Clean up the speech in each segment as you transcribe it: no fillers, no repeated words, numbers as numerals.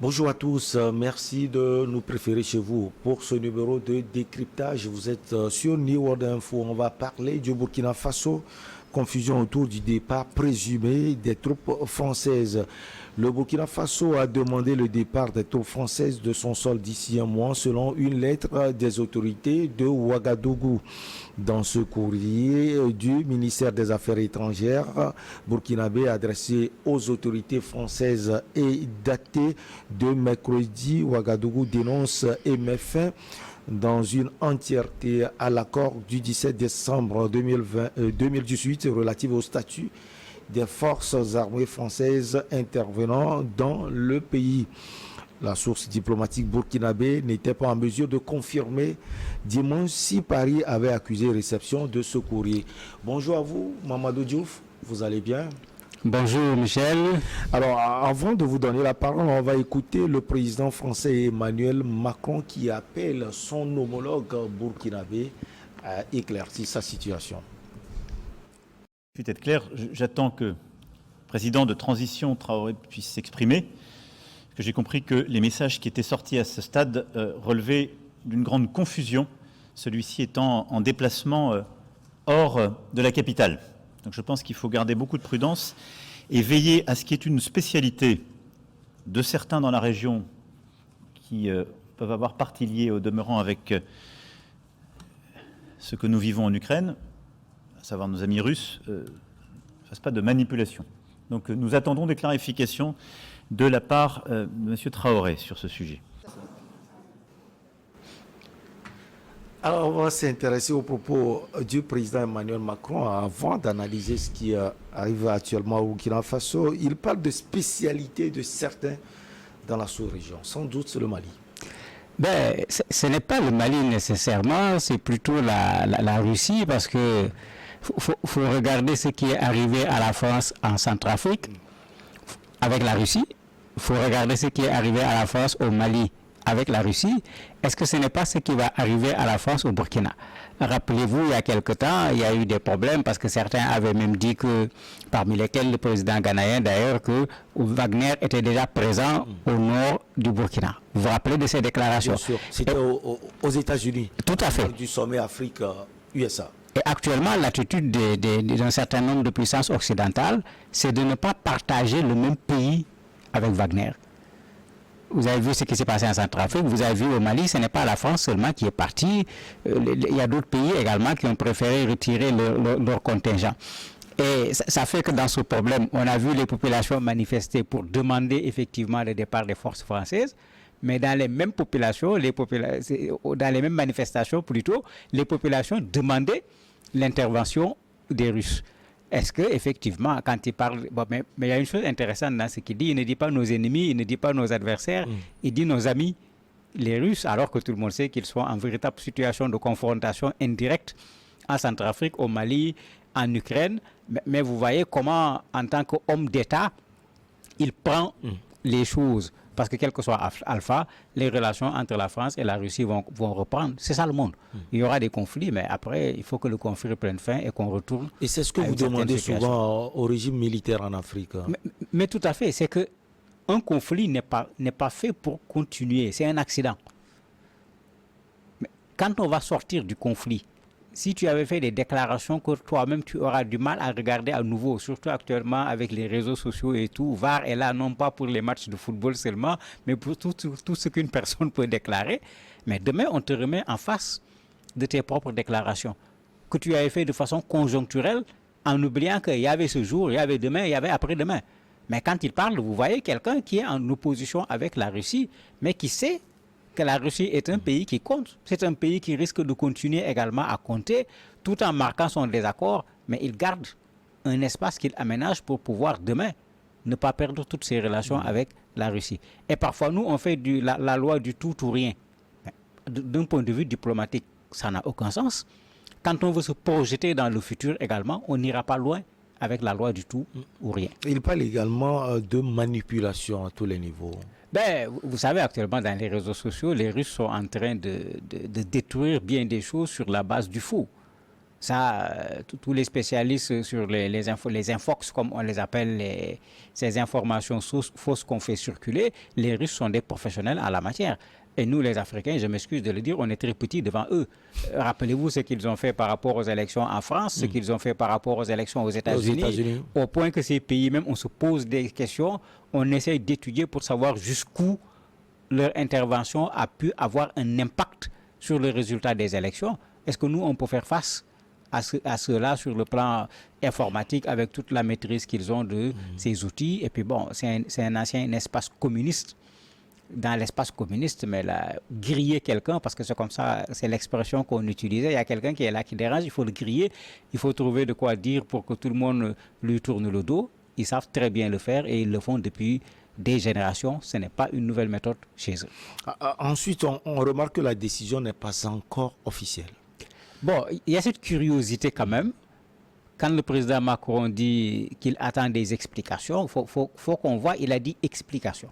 Bonjour à tous, merci de nous préférer chez vous pour ce numéro de décryptage. Vous êtes sur New World Info. On va parler du Burkina Faso. Confusion autour du départ présumé des troupes françaises. Le Burkina Faso a demandé le départ des troupes françaises de son sol d'ici un mois selon une lettre des autorités de Ouagadougou. Dans ce courrier du ministère des Affaires étrangères burkinabé adressé aux autorités françaises et daté de mercredi, Ouagadougou dénonce et met fin dans une entièreté à l'accord du 17 décembre 2018 relatif au statut des forces armées françaises intervenant dans le pays. La source diplomatique burkinabé n'était pas en mesure de confirmer dimanche si Paris avait accusé réception de ce courrier. Bonjour à vous, Mamadou Diouf, vous allez bien? Bonjour Michel. Alors, avant de vous donner la parole, on va écouter le président français Emmanuel Macron qui appelle son homologue burkinabé à éclaircir sa situation. Je vais être clair, j'attends que le président de transition Traoré puisse s'exprimer. Que j'ai compris que les messages qui étaient sortis à ce stade relevaient d'une grande confusion, celui-ci étant en déplacement hors de la capitale. Donc je pense qu'il faut garder beaucoup de prudence et veiller à ce qui est une spécialité de certains dans la région qui peuvent avoir partie liée au demeurant avec ce que nous vivons en Ukraine, à savoir nos amis russes, ne fassent pas de manipulation. Donc nous attendons des clarifications de la part de M. Traoré sur ce sujet. Alors, on va s'intéresser aux propos du président Emmanuel Macron avant d'analyser ce qui arrive actuellement au Burkina Faso. Il parle de spécialité de certains dans la sous-région. Sans doute, c'est le Mali. Ben, ce n'est pas le Mali nécessairement, c'est plutôt la Russie, parce que faut regarder ce qui est arrivé à la France en Centrafrique avec la Russie. Il faut regarder ce qui est arrivé à la France au Mali avec la Russie. Est-ce que ce n'est pas ce qui va arriver à la France au Burkina? Rappelez-vous, il y a quelque temps, il y a eu des problèmes parce que certains avaient même dit que, parmi lesquels le président ghanéen d'ailleurs, que Wagner était déjà présent au nord du Burkina. Vous vous rappelez de ces déclarations? Bien sûr, c'était aux États-Unis. Tout à fait. Du sommet Afrique-USA. Et actuellement, l'attitude d'un certain nombre de puissances occidentales, c'est de ne pas partager le même pays avec Wagner. Vous avez vu ce qui s'est passé en Centrafrique, vous avez vu au Mali, ce n'est pas la France seulement qui est partie, il y a d'autres pays également qui ont préféré retirer leur contingent. Et ça fait que dans ce problème, on a vu les populations manifester pour demander effectivement le départ des forces françaises, mais dans les mêmes populations, dans les mêmes manifestations plutôt, les populations demandaient l'intervention des Russes. Est-ce qu'effectivement, quand il parle... Bon, mais il y a une chose intéressante dans ce qu'il dit. Il ne dit pas nos ennemis, il ne dit pas nos adversaires, il dit nos amis, les Russes, alors que tout le monde sait qu'ils sont en véritable situation de confrontation indirecte en Centrafrique, au Mali, en Ukraine. Mais vous voyez comment, en tant qu'homme d'État, il prend les choses. Parce que quel que soit Alpha, les relations entre la France et la Russie vont reprendre. C'est ça le monde. Il y aura des conflits, mais après, il faut que le conflit prenne fin et qu'on retourne. Et c'est ce que vous demandez souvent au régime militaire en Afrique. Mais tout à fait. C'est qu'un conflit n'est pas fait pour continuer. C'est un accident. Mais quand on va sortir du conflit, si tu avais fait des déclarations que toi-même tu auras du mal à regarder à nouveau, surtout actuellement avec les réseaux sociaux et tout, VAR est là non pas pour les matchs de football seulement, mais pour tout ce qu'une personne peut déclarer. Mais demain, on te remet en face de tes propres déclarations que tu avais fait de façon conjoncturelle en oubliant qu'il y avait ce jour, il y avait demain, il y avait après-demain. Mais quand il parle, vous voyez quelqu'un qui est en opposition avec la Russie, mais qui sait que la Russie est un pays qui compte. C'est un pays qui risque de continuer également à compter tout en marquant son désaccord, mais il garde un espace qu'il aménage pour pouvoir demain ne pas perdre toutes ses relations avec la Russie. Et parfois, nous, on fait la loi du tout ou rien. D'un point de vue diplomatique, ça n'a aucun sens. Quand on veut se projeter dans le futur également, on n'ira pas loin avec la loi du tout ou rien. Il parle également de manipulation à tous les niveaux. Ben, vous savez, actuellement, dans les réseaux sociaux, les Russes sont en train de détruire bien des choses sur la base du faux. Ça, tous les spécialistes sur les infox, comme on les appelle, ces informations fausses qu'on fait circuler, les Russes sont des professionnels en la matière. Et nous, les Africains, je m'excuse de le dire, on est très petits devant eux. Rappelez-vous ce qu'ils ont fait par rapport aux élections en France, ce qu'ils ont fait par rapport aux élections aux États-Unis, au point que ces pays, même, on se pose des questions, on essaie d'étudier pour savoir jusqu'où leur intervention a pu avoir un impact sur le résultat des élections. Est-ce que nous, on peut faire face à cela sur le plan informatique avec toute la maîtrise qu'ils ont de ces outils? Et puis bon, c'est un ancien espace communiste. Dans l'espace communiste, mais là, griller quelqu'un, parce que c'est comme ça, c'est l'expression qu'on utilisait, il y a quelqu'un qui est là, qui dérange, il faut le griller, il faut trouver de quoi dire pour que tout le monde lui tourne le dos. Ils savent très bien le faire et ils le font depuis des générations. Ce n'est pas une nouvelle méthode chez eux. Ensuite, on remarque que la décision n'est pas encore officielle. Bon, il y a cette curiosité quand même. Quand le président Macron dit qu'il attend des explications, il faut qu'on voit, il a dit explications.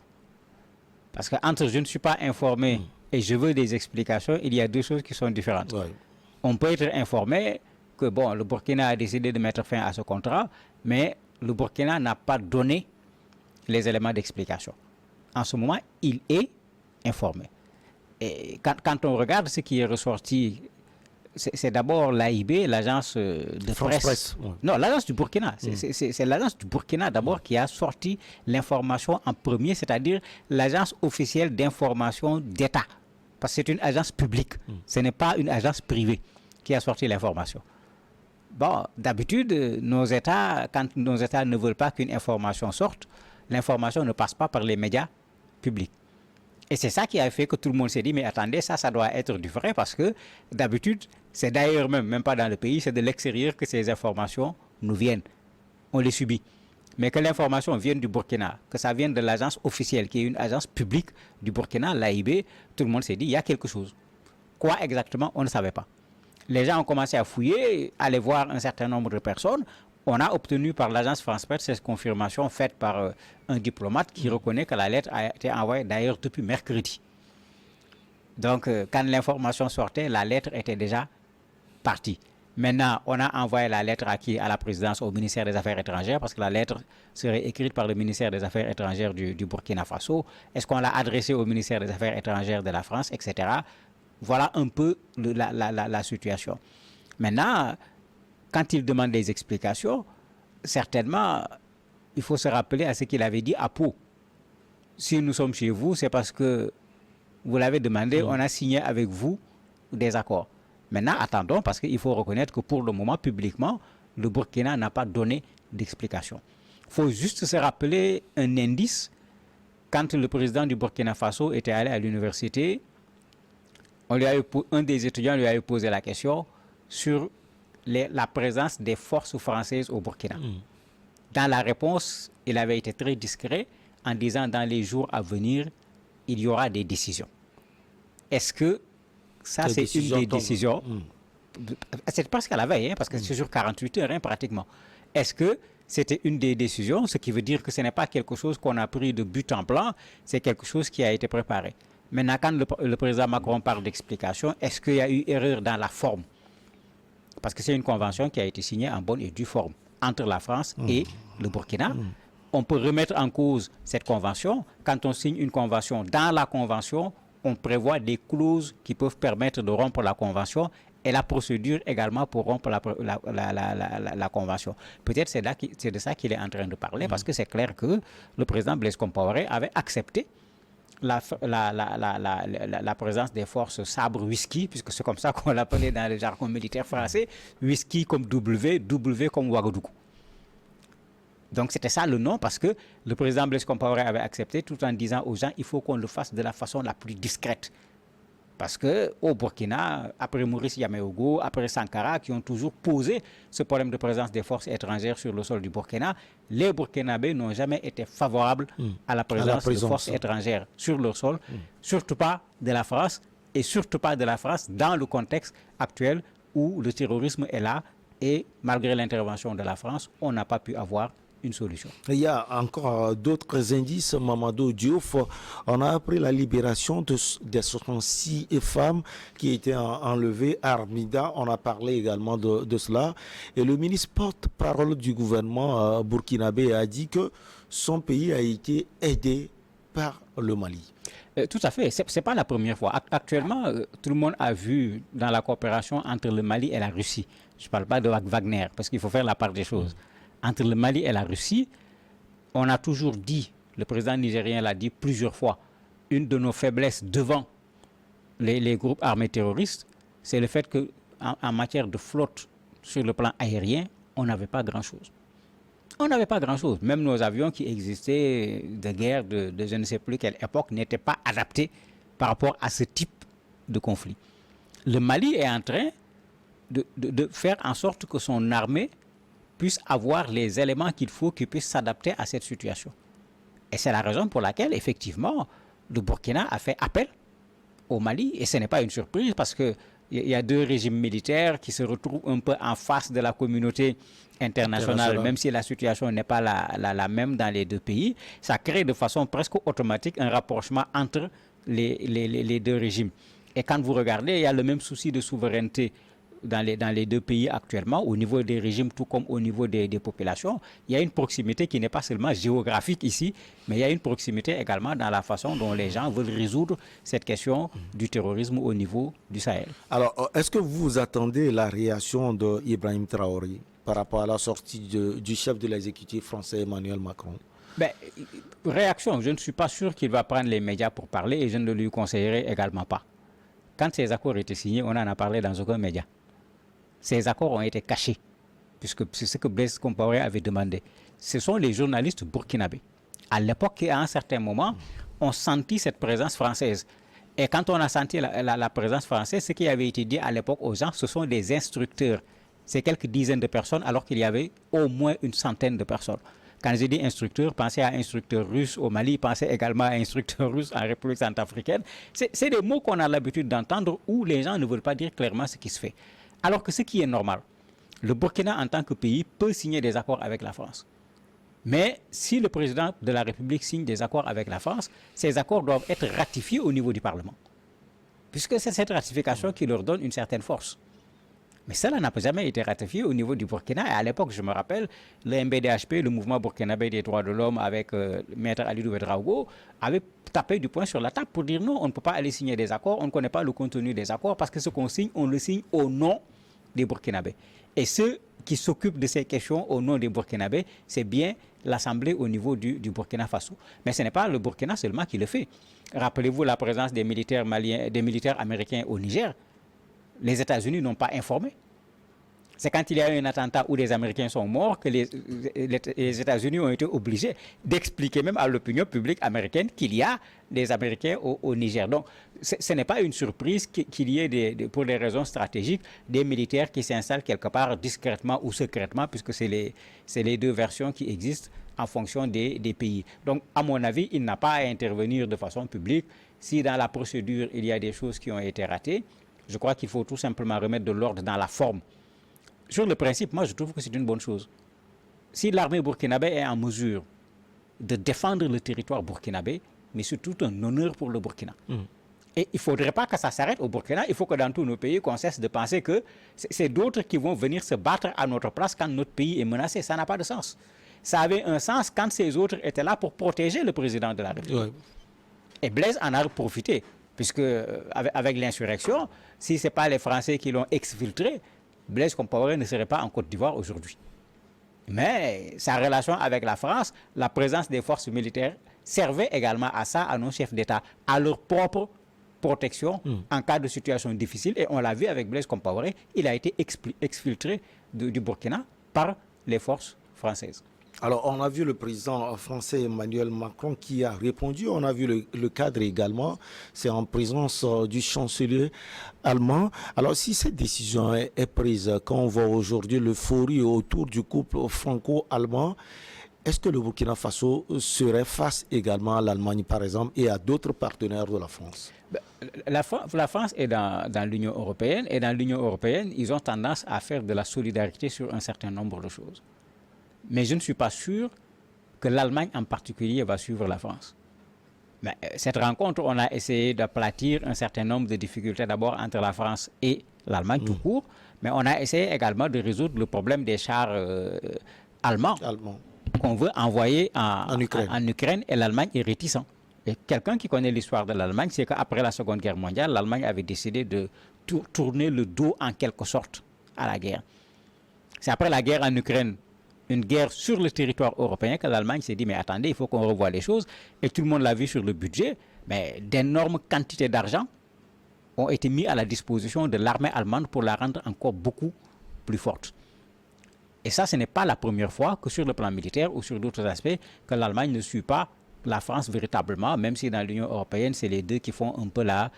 Parce qu'entre je ne suis pas informé et je veux des explications, il y a deux choses qui sont différentes. Ouais. On peut être informé que bon, le Burkina a décidé de mettre fin à ce contrat, mais le Burkina n'a pas donné les éléments d'explication. En ce moment, il est informé. Et quand on regarde ce qui est ressorti, c'est d'abord l'AIB, l'agence de presse. Ouais. Non, l'agence du Burkina. C'est l'agence du Burkina d'abord qui a sorti l'information en premier, c'est-à-dire l'agence officielle d'information d'État. Parce que c'est une agence publique. Ce n'est pas une agence privée qui a sorti l'information. Bon, d'habitude, nos États, quand nos États ne veulent pas qu'une information sorte, l'information ne passe pas par les médias publics. Et c'est ça qui a fait que tout le monde s'est dit, mais attendez, ça doit être du vrai, parce que d'habitude, c'est d'ailleurs même pas dans le pays, c'est de l'extérieur que ces informations nous viennent. On les subit. Mais que l'information vienne du Burkina, que ça vienne de l'agence officielle, qui est une agence publique du Burkina, l'AIB, tout le monde s'est dit, il y a quelque chose. Quoi exactement, on ne savait pas. Les gens ont commencé à fouiller, aller voir un certain nombre de personnes. On a obtenu par l'agence France Presse cette confirmation faite par un diplomate qui reconnaît que la lettre a été envoyée d'ailleurs depuis mercredi. Donc, quand l'information sortait, la lettre était déjà partie. Maintenant, on a envoyé la lettre à qui? À la présidence, au ministère des Affaires étrangères, parce que la lettre serait écrite par le ministère des Affaires étrangères du Burkina Faso. Est-ce qu'on l'a adressée au ministère des Affaires étrangères de la France, etc. Voilà un peu la situation. Maintenant, quand il demande des explications, certainement, il faut se rappeler à ce qu'il avait dit à Pau. Si nous sommes chez vous, c'est parce que vous l'avez demandé, on a signé avec vous des accords. Maintenant, attendons, parce qu'il faut reconnaître que pour le moment, publiquement, le Burkina n'a pas donné d'explication. Il faut juste se rappeler un indice. Quand le président du Burkina Faso était allé à l'université, un des étudiants lui avait posé la question sur la présence des forces françaises au Burkina. Dans la réponse, il avait été très discret en disant dans les jours à venir, il y aura des décisions. Est-ce que ça, c'est une des décisions? C'est presque à la veille, hein, parce que c'est sur 48 heures, hein, pratiquement. Est-ce que c'était une des décisions, ce qui veut dire que ce n'est pas quelque chose qu'on a pris de but en blanc, c'est quelque chose qui a été préparé. Maintenant, quand le président Macron parle d'explication, est-ce qu'il y a eu erreur dans la forme? Parce que c'est une convention qui a été signée en bonne et due forme entre la France et le Burkina. On peut remettre en cause cette convention. Quand on signe une convention, dans la convention, on prévoit des clauses qui peuvent permettre de rompre la convention et la procédure également pour rompre la convention. Peut-être c'est de ça qu'il est en train de parler, parce que c'est clair que le président Blaise Compaoré avait accepté la présence des forces sabre whisky, puisque c'est comme ça qu'on l'appelait dans le jargon militaire français, whisky comme W, W comme Ouagadougou. Donc c'était ça le nom, parce que le président Blaise Compaoré avait accepté, tout en disant aux gens, il faut qu'on le fasse de la façon la plus discrète. Parce qu'au Burkina, après Maurice Yameogo, après Sankara, qui ont toujours posé ce problème de présence des forces étrangères sur le sol du Burkina, les Burkinabés n'ont jamais été favorables à la présence de forces étrangères sur leur sol, surtout pas de la France, et surtout pas de la France dans le contexte actuel où le terrorisme est là, et malgré l'intervention de la France, on n'a pas pu avoir une solution. Il y a encore d'autres indices, Mamadou Diouf. On a appris la libération des 66 femmes qui étaient enlevées à Armida. On a parlé également de cela. Et le ministre porte-parole du gouvernement burkinabé a dit que son pays a été aidé par le Mali. Tout à fait. Ce n'est pas la première fois. Actuellement, tout le monde a vu dans la coopération entre le Mali et la Russie. Je ne parle pas de Wagner, parce qu'il faut faire la part des choses. Entre le Mali et la Russie, on a toujours dit, le président nigérien l'a dit plusieurs fois, une de nos faiblesses devant les groupes armés terroristes, c'est le fait qu'en matière de flotte sur le plan aérien, on n'avait pas grand-chose. On n'avait pas grand-chose. Même nos avions qui existaient de guerre de je ne sais plus quelle époque n'étaient pas adaptés par rapport à ce type de conflit. Le Mali est en train de faire en sorte que son armée puisse avoir les éléments qu'il faut qu'il puisse s'adapter à cette situation. Et c'est la raison pour laquelle, effectivement, le Burkina a fait appel au Mali. Et ce n'est pas une surprise parce qu'il y a deux régimes militaires qui se retrouvent un peu en face de la communauté internationale, même si la situation n'est pas la même dans les deux pays. Ça crée de façon presque automatique un rapprochement entre les deux régimes. Et quand vous regardez, il y a le même souci de souveraineté dans les deux pays actuellement, au niveau des régimes tout comme au niveau des populations. Il y a une proximité qui n'est pas seulement géographique ici, mais il y a une proximité également dans la façon dont les gens veulent résoudre cette question du terrorisme au niveau du Sahel. Alors, est-ce que vous attendez la réaction d'Ibrahim Traoré par rapport à la sortie du chef de l'exécutif français Emmanuel Macron? Réaction, je ne suis pas sûr qu'il va prendre les médias pour parler et je ne le lui conseillerais également pas. Quand ces accords étaient signés, on n'en a parlé dans aucun média. Ces accords ont été cachés, puisque c'est ce que Blaise Compaoré avait demandé. Ce sont les journalistes burkinabés. À l'époque et à un certain moment, on sentit cette présence française. Et quand on a senti la présence française, ce qui avait été dit à l'époque aux gens, ce sont des instructeurs. C'est quelques dizaines de personnes, alors qu'il y avait au moins une centaine de personnes. Quand j'ai dit instructeur, pensez à instructeur russe au Mali, pensez également à instructeur russe en République centrafricaine. C'est des mots qu'on a l'habitude d'entendre où les gens ne veulent pas dire clairement ce qui se fait. Alors que ce qui est normal, le Burkina en tant que pays peut signer des accords avec la France. Mais si le président de la République signe des accords avec la France, ces accords doivent être ratifiés au niveau du Parlement. Puisque c'est cette ratification qui leur donne une certaine force. Mais cela n'a jamais été ratifié au niveau du Burkina. Et à l'époque, je me rappelle, le MBDHP, le mouvement burkinabé des droits de l'homme avec Maître Ali Ouedraogo, avait tapé du poing sur la table pour dire non, on ne peut pas aller signer des accords, on ne connaît pas le contenu des accords parce que ce qu'on signe, on le signe au nom des Burkinabés. Et ceux qui s'occupent de ces questions au nom des Burkinabés, c'est bien l'Assemblée au niveau du Burkina Faso. Mais ce n'est pas le Burkina seulement qui le fait. Rappelez-vous la présence des militaires maliens, des militaires américains au Niger. Les États-Unis n'ont pas informé. C'est quand il y a eu un attentat où les Américains sont morts que les États-Unis ont été obligés d'expliquer même à l'opinion publique américaine qu'il y a des Américains au Niger. Donc, ce n'est pas une surprise qu'il y ait, pour des raisons stratégiques, des militaires qui s'installent quelque part discrètement ou secrètement, puisque c'est les deux versions qui existent en fonction des pays. Donc, à mon avis, il n'a pas à intervenir de façon publique. Si dans la procédure, il y a des choses qui ont été ratées, je crois qu'il faut tout simplement remettre de l'ordre dans la forme. Sur le principe, moi, je trouve que c'est une bonne chose. Si l'armée burkinabé est en mesure de défendre le territoire burkinabé, mais c'est tout un honneur pour le Burkina. Et il ne faudrait pas que ça s'arrête au Burkina. Il faut que dans tous nos pays, qu'on cesse de penser que c'est d'autres qui vont venir se battre à notre place quand notre pays est menacé. Ça n'a pas de sens. Ça avait un sens quand ces autres étaient là pour protéger le président de la République. Ouais. Et Blaise en a profité. Puisque avec l'insurrection, si ce n'est pas les Français qui l'ont exfiltré, Blaise Compaoré ne serait pas en Côte d'Ivoire aujourd'hui. Mais sa relation avec la France, la présence des forces militaires, servait également à ça, à nos chefs d'État, à leur propre protection en cas de situation difficile. Et on l'a vu avec Blaise Compaoré, il a été exfiltré du Burkina par les forces françaises. Alors, on a vu le président français Emmanuel Macron qui a répondu. On a vu le cadre également. C'est en présence du chancelier allemand. Alors, si cette décision est prise, quand on voit aujourd'hui l'euphorie autour du couple franco-allemand, est-ce que le Burkina Faso serait face également à l'Allemagne, par exemple, et à d'autres partenaires de la France? La France est dans l'Union européenne. Et dans l'Union européenne, ils ont tendance à faire de la solidarité sur un certain nombre de choses. Mais je ne suis pas sûr que l'Allemagne en particulier va suivre la France. Mais cette rencontre, on a essayé d'aplatir un certain nombre de difficultés d'abord entre la France et l'Allemagne tout court, mais on a essayé également de résoudre le problème des chars allemands qu'on veut envoyer en Ukraine et l'Allemagne est réticent. Et quelqu'un qui connaît l'histoire de l'Allemagne, c'est qu'après la Seconde Guerre mondiale, l'Allemagne avait décidé de tourner le dos en quelque sorte à la guerre. C'est après la guerre en Ukraine, une guerre sur le territoire européen, que l'Allemagne s'est dit, mais attendez, il faut qu'on revoie les choses. Et tout le monde l'a vu sur le budget, mais d'énormes quantités d'argent ont été mis à la disposition de l'armée allemande pour la rendre encore beaucoup plus forte. Et ça, ce n'est pas la première fois que sur le plan militaire ou sur d'autres aspects, que l'Allemagne ne suit pas la France véritablement, même si dans l'Union européenne, c'est les deux qui font un peu la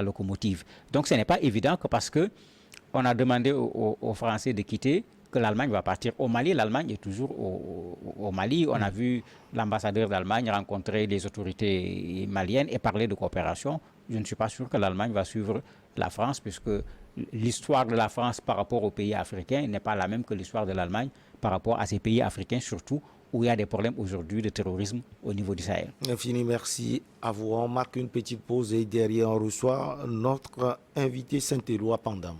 locomotive. Donc ce n'est pas évident que parce qu'on a demandé aux Français de quitter, que l'Allemagne va partir au Mali. L'Allemagne est toujours au Mali. On a vu l'ambassadeur d'Allemagne rencontrer les autorités maliennes et parler de coopération. Je ne suis pas sûr que l'Allemagne va suivre la France, puisque l'histoire de la France par rapport aux pays africains n'est pas la même que l'histoire de l'Allemagne par rapport à ces pays africains, surtout où il y a des problèmes aujourd'hui de terrorisme au niveau du Sahel. Infini merci à vous. On marque une petite pause et derrière on reçoit notre invité Saint-Éloi Pandam.